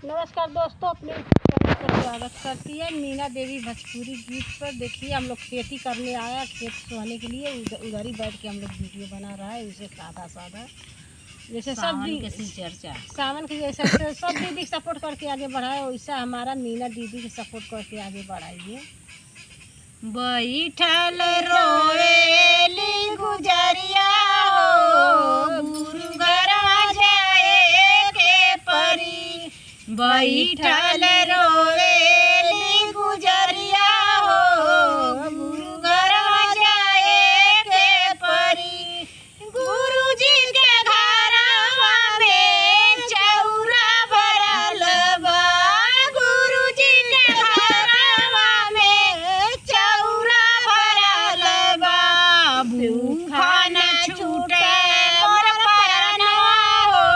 नमस्कार दोस्तों, अपने चैनल पर स्वागत करती है मीना देवी भोजपुरी गीत पर। देखिए, हम लोग खेती करने आया, खेत सोहने के लिए उधर ही बैठ के हम लोग वीडियो बना रहा है। उसे सादा जैसे सब चर्चा सावन की जैसे सब दीदी सपोर्ट करके आगे बढ़ाए, वैसा हमारा मीना दीदी की सपोर्ट करके आगे बढ़ाइए। बैठल रोवेली गुजरिया हो, गुरु घरवा जाए के परी। बैठल रोवेली गुजरिया हो, गुरु घरवा जाए के परी। गुरुजी के घरवा में चौरा भरल बा, गुरुजी के घरवा में चौरा भरल बा। भूखा न छूटे मोर परनवा हो,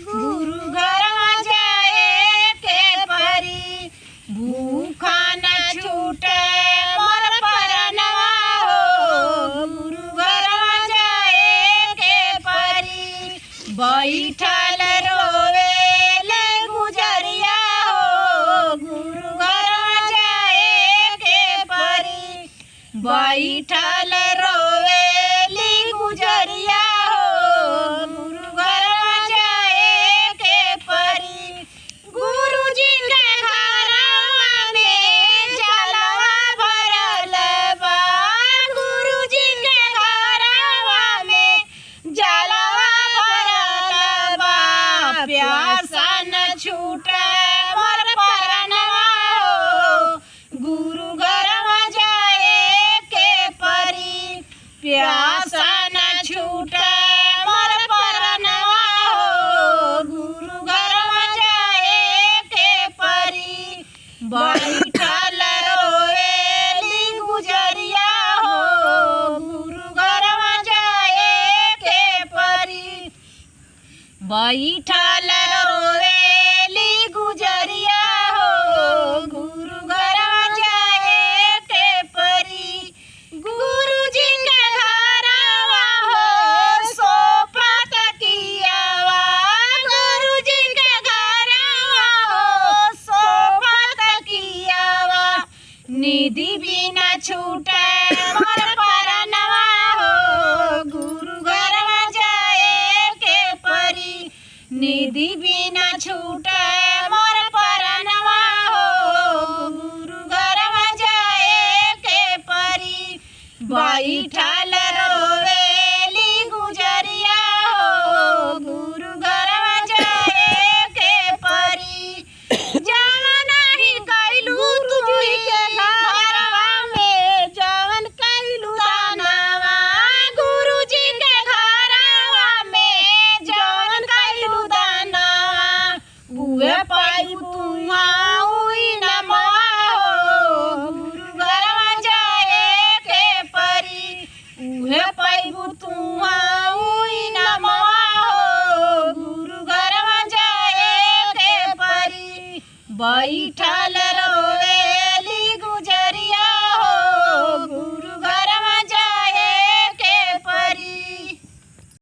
गुरु घरवा जाए के परी। भूखा न छूटे मोर परनवा हो, गुरु घरवा जाए के परी। बैठल रोवेले गुजरिया हो, गुरु घरवा जाए के परी। बैठल रोवेली गुजरिया हो, गुरु घरवा जाए के परी। गुरुजी के घरवा में जलवा भरल बा, गुरुजी के घरवा में जलवा भरल बा। प्यासा न छूटे मोर परनवा हो, गुरु घरवा जाए के परी। प्यासा न छूटे मोर परनवा हो, गुरु घरवा जाए के परी। बैठल रोवेली गुजरिया हो, गुरु घरवा जाए के परी। बैठल रोवेली गुजरिया हो, गुरु घरवा जाए के परी। गुरुजी के घरवा हो सोपत कियावा, गुरुजी के घरवा हो सोपत कियावा। निधि बिना छूटे मोर परनवा हो, गुरु घरवा जाए के परी। निधि बिना छूटे मोर परनवा हो, गुरु घरवा जाए के परी। बैठल रोवेली गुजरिया हो, गुरु घरवा जाए के परी। जवन नाही कैलू तुही के घरवा में, जवन कैलू दानवा, गुरुजी के घरवा में जवन कैलू दानवा। उहे पाइबू तुहा उही नमवा हो, गुरु घरवा जाए के परी। उहे पाइबू तुहा उही नमवा हो, गुरु घरवा जाए के परी। बैठल रो